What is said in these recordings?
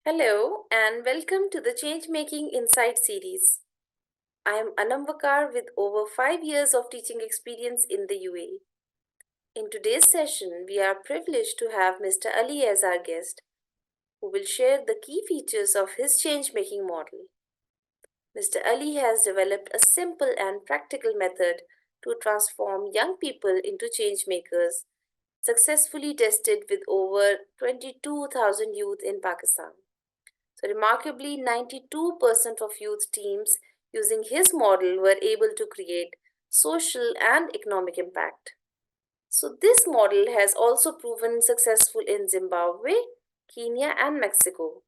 Hello and welcome to the Changemaking Insight series. I am Anam Vakar with over 5 years of teaching experience in the UAE. In today's session, we are privileged to have Mr. Ali as our guest, who will share the key features of his changemaking model. Mr. Ali has developed a simple and practical method to transform young people into changemakers, successfully tested with over 22,000 youth in Pakistan. So, remarkably, 92% of youth teams using his model were able to create social and economic impact. So, this model has also proven successful in Zimbabwe, Kenya, and Mexico.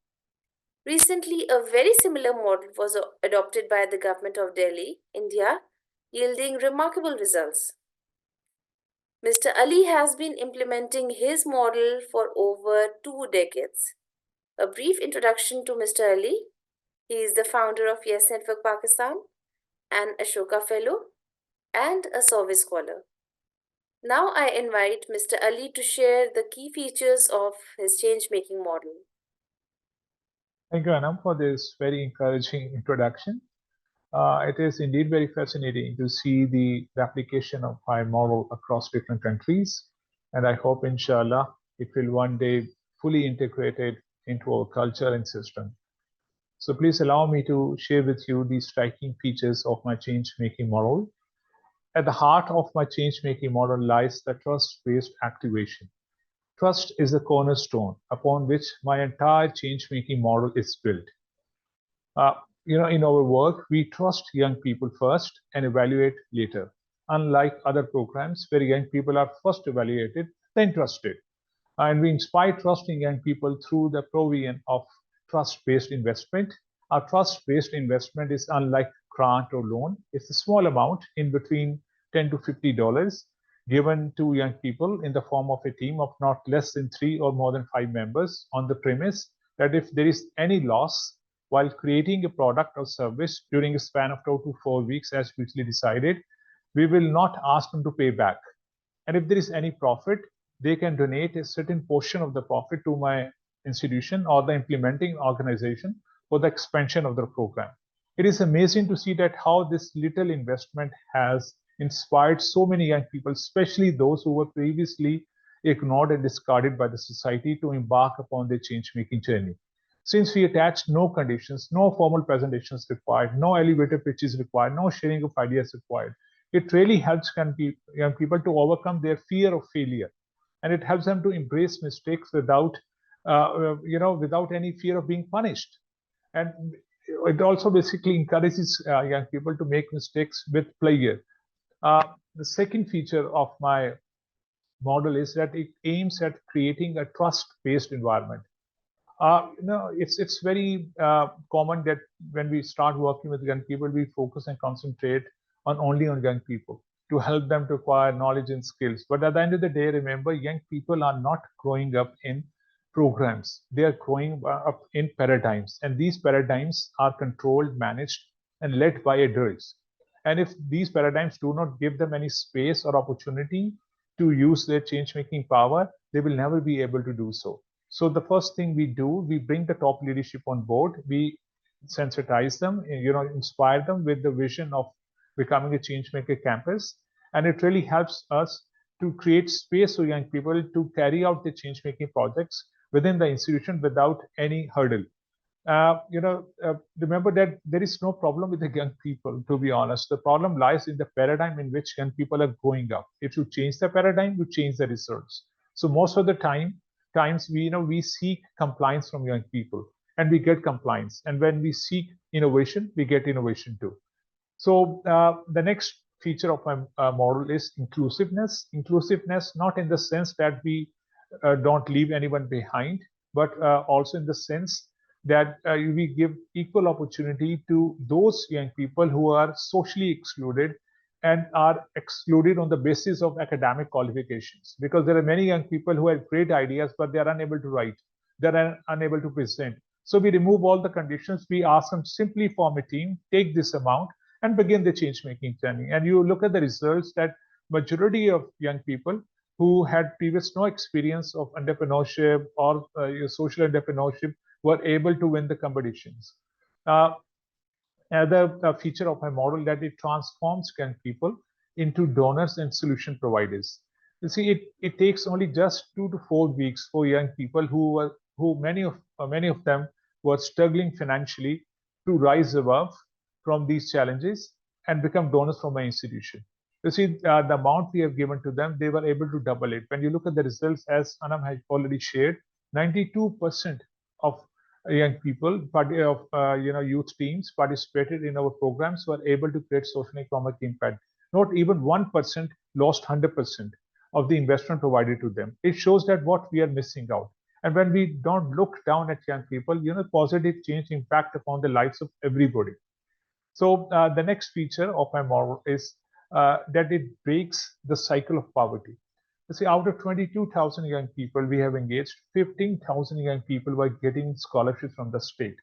Recently, a very similar model was adopted by the government of Delhi, India, yielding remarkable results. Mr. Ali has been implementing his model for over 2 decades. A brief introduction to Mr. Ali. He is the founder of Yes Network Pakistan, an Ashoka Fellow, and a Service Scholar. Now I invite Mr. Ali to share the key features of his change-making model. Thank you, Anam, for this very encouraging introduction. It is indeed very fascinating to see the replication of my model across different countries, and I hope, inshallah, it will one day fully integrated into our culture and system. So please allow me to share with you the striking features of my change-making model. At the heart of my change-making model lies the trust-based activation. Trust is the cornerstone upon which my entire change-making model is built. Uh, in our work, we trust young people first and evaluate later, unlike other programs where young people are first evaluated, then trusted. And we inspire trust in young people through the provision of trust-based investment. Our trust-based investment is unlike grant or loan. It's a small amount in between $10 to $50 given to young people in the form of a team of not less than 3 or more than 5 members on the premise that if there is any loss while creating a product or service during a span of 2 to 4 weeks as usually decided, we will not ask them to pay back. And if there is any profit, they can donate a certain portion of the profit to my institution or the implementing organization for the expansion of the program. It is amazing to see that how this little investment has inspired so many young people, especially those who were previously ignored and discarded by the society, to embark upon their change-making journey. Since we attach no conditions, no formal presentations required, no elevator pitches required, no sharing of ideas required, it really helps young people to overcome their fear of failure, and it helps them to embrace mistakes without any fear of being punished. And it also basically encourages young people to make mistakes with pleasure. The second feature of my model is that it aims at creating a trust-based environment. It's very common that when we start working with young people, we focus and concentrate only on young people to help them to acquire knowledge and skills. But at the end of the day, remember, young people are not growing up in programs. They are growing up in paradigms, and these paradigms are controlled, managed, and led by adults. And if these paradigms do not give them any space or opportunity to use their change-making power, they will never be able to do so. So the first thing we do, we bring the top leadership on board. We sensitize them, inspire them with the vision of becoming a changemaker campus. And it really helps us to create space for young people to carry out the change-making projects within the institution without any hurdle. Remember that there is no problem with the young people, to be honest. The problem lies in the paradigm in which young people are growing up. If you change the paradigm, you change the results. So most of the times we seek compliance from young people, and we get compliance. And when we seek innovation, we get innovation too. So the next feature of my model is inclusiveness. Inclusiveness, not in the sense that we don't leave anyone behind, but also in the sense that we give equal opportunity to those young people who are socially excluded and are excluded on the basis of academic qualifications. Because there are many young people who have great ideas, but they are unable to write, they are unable to present. So we remove all the conditions. We ask them simply form a team, take this amount, and begin the change-making journey. And you look at the results that majority of young people who had previous no experience of entrepreneurship or social entrepreneurship, were able to win the competitions. Uh, Another feature of my model that it transforms young people into donors and solution providers. You see, it takes only just 2 to 4 weeks for young people who many of them were struggling financially to rise above from these challenges and become donors from my institution. You see, the amount we have given to them, they were able to double it. When you look at the results, as Anam has already shared, 92% of young people, but of youth teams participated in our programs were able to create social economic impact. Not even 1% lost 100% of the investment provided to them. It shows that what we are missing out. And when we don't look down at young people, positive change impact upon the lives of everybody. So the next feature of my model is that it breaks the cycle of poverty. You see, out of 22,000 young people we have engaged, 15,000 young people were getting scholarships from the state,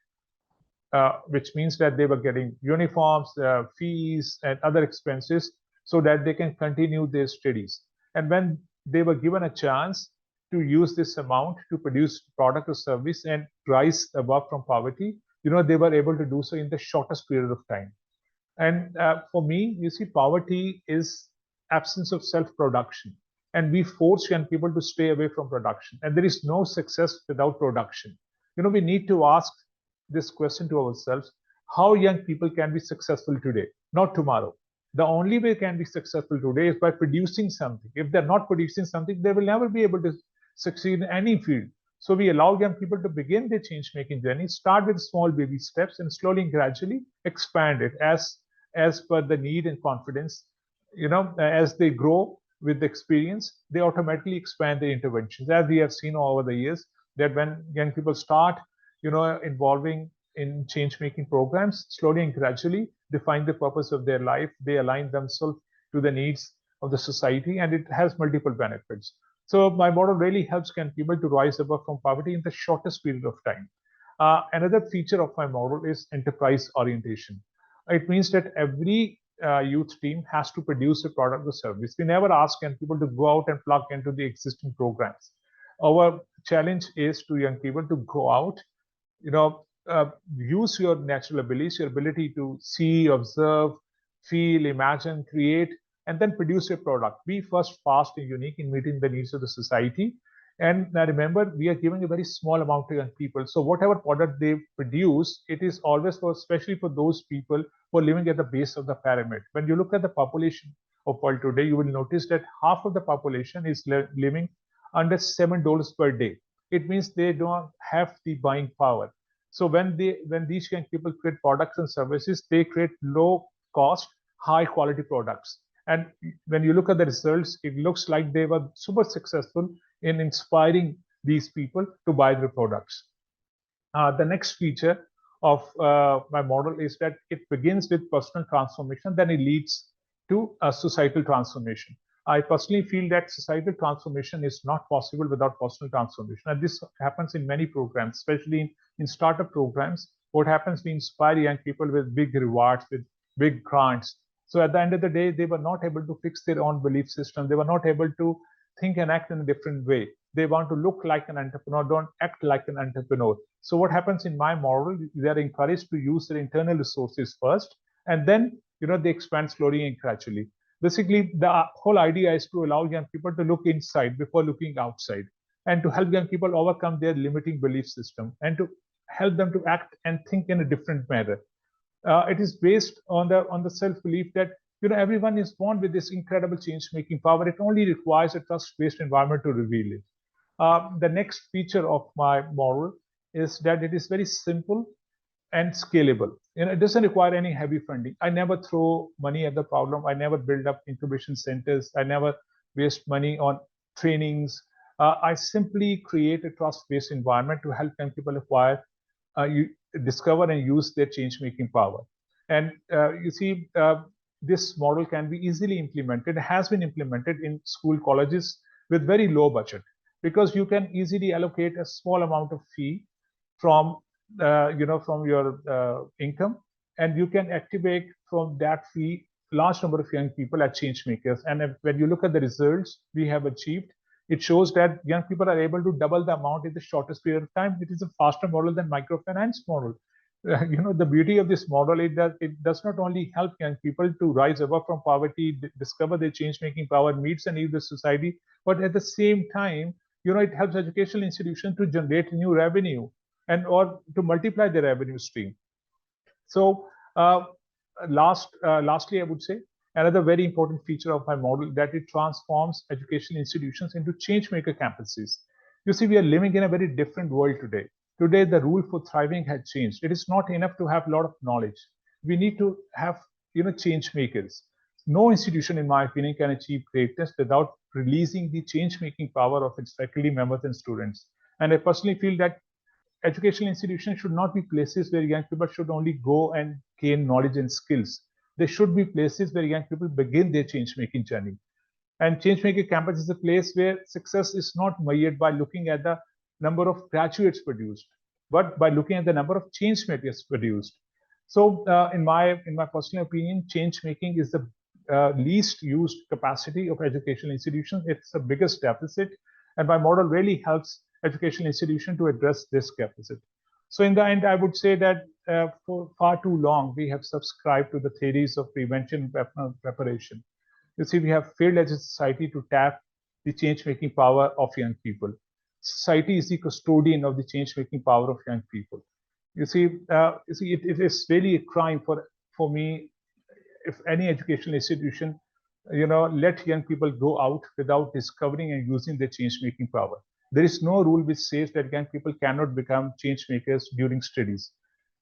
which means that they were getting uniforms, fees, and other expenses so that they can continue their studies. And when they were given a chance to use this amount to produce product or service and rise above from poverty, they were able to do so in the shortest period of time. And for me, you see, poverty is absence of self-production, and we force young people to stay away from production. And there is no success without production. We need to ask this question to ourselves: How young people can be successful today, not tomorrow? The only way can be successful today is by producing something. If they're not producing something, they will never be able to succeed in any field. So we allow young people to begin their change-making journey, start with small baby steps, and slowly and gradually expand it as per the need and confidence. As they grow with the experience, they automatically expand their interventions. As we have seen over the years, that when young people start, involving in change-making programs, slowly and gradually define the purpose of their life. They align themselves to the needs of the society, and it has multiple benefits. So my model really helps young people to rise above from poverty in the shortest period of time. Another feature of my model is enterprise orientation. It means that every youth team has to produce a product or service. We never ask young people to go out and plug into the existing programs. Our challenge is to young people to go out, use your natural abilities, your ability to see, observe, feel, imagine, create, and then produce a product. Be first, fast, and unique in meeting the needs of the society. And now remember, we are giving a very small amount to young people. So whatever product they produce, it is always for, especially for those people who are living at the base of the pyramid. When you look at the population of world today, you will notice that half of the population is living under $7 per day. It means they don't have the buying power. So when these young people create products and services, they create low cost, high quality products. And when you look at the results, it looks like they were super successful in inspiring these people to buy the products. The next feature of my model is that it begins with personal transformation, then it leads to a societal transformation. I personally feel that societal transformation is not possible without personal transformation. And this happens in many programs, especially in startup programs. What happens, we inspire young people with big rewards, with big grants. So at the end of the day, they were not able to fix their own belief system. They were not able to think and act in a different way. They want to look like an entrepreneur, don't act like an entrepreneur. So what happens in my model, they are encouraged to use their internal resources first, and then they expand slowly and gradually. Basically, the whole idea is to allow young people to look inside before looking outside, and to help young people overcome their limiting belief system, and to help them to act and think in a different manner. It is based on the self belief that everyone is born with this incredible change making power. It only requires a trust based environment to reveal it. The next feature of my model is that it is very simple and scalable. It doesn't require any heavy funding. I never throw money at the problem. I never build up incubation centers. I never waste money on trainings. I simply create a trust-based environment to help young people acquire, you discover and use their change-making power. And you see, this model can be easily implemented, has been implemented in school colleges with very low budget, because you can easily allocate a small amount of fee from from your income, and you can activate from that fee large number of young people as change makers. And when you look at the results we have achieved, It shows that young people are able to double the amount in the shortest period of time. It is a faster model than microfinance model. The beauty of this model is that it does not only help young people to rise above from poverty, discover their change-making power, meets the needs of society, but at the same time, it helps educational institutions to generate new revenue and or to multiply their revenue stream. So, lastly, I would say another very important feature of my model that it transforms educational institutions into change-maker campuses. You see, we are living in a very different world today. Today, the rule for thriving has changed. It is not enough to have a lot of knowledge. We need to have, change makers. No institution, in my opinion, can achieve greatness without releasing the change-making power of its faculty members and students. And I personally feel that educational institutions should not be places where young people should only go and gain knowledge and skills. They should be places where young people begin their change making journey. And change making campus is a place where success is not measured by looking at the number of graduates produced, but by looking at the number of change makers produced. So, in my personal opinion, change making is the least used capacity of educational institutions. It's the biggest deficit, and my model really helps educational institution to address this deficit. So, in the end, I would say that for far too long we have subscribed to the theories of prevention and preparation. You see, we have failed as a society to tap the change-making power of young people. Society is the custodian of the change-making power of young people. It is really a crime for me if any educational institution, let young people go out without discovering and using their change-making power. There is no rule which says that young people cannot become change makers during studies.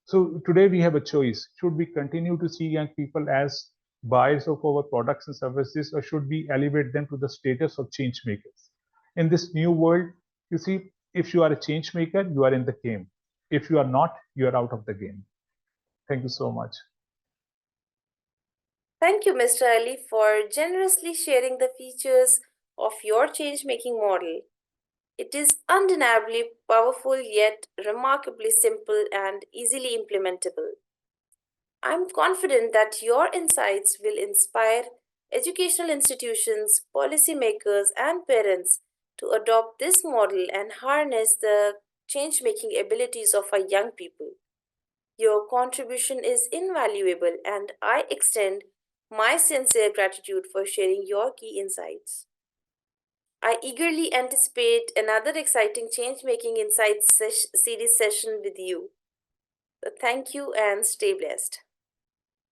So today we have a choice. Should we continue to see young people as buyers of our products and services, or should we elevate them to the status of change makers? In this new world, you see, if you are a change maker, you are in the game. If you are not, you are out of the game. Thank you so much. Thank you, Mr. Ali, for generously sharing the features of your change making model. It is undeniably powerful yet remarkably simple and easily implementable. I'm confident that your insights will inspire educational institutions, policymakers, and parents to adopt this model and harness the change making abilities of our young people. Your contribution is invaluable, and I extend my sincere gratitude for sharing your key insights. I eagerly anticipate another exciting change making insights series session with you. Thank you and stay blessed.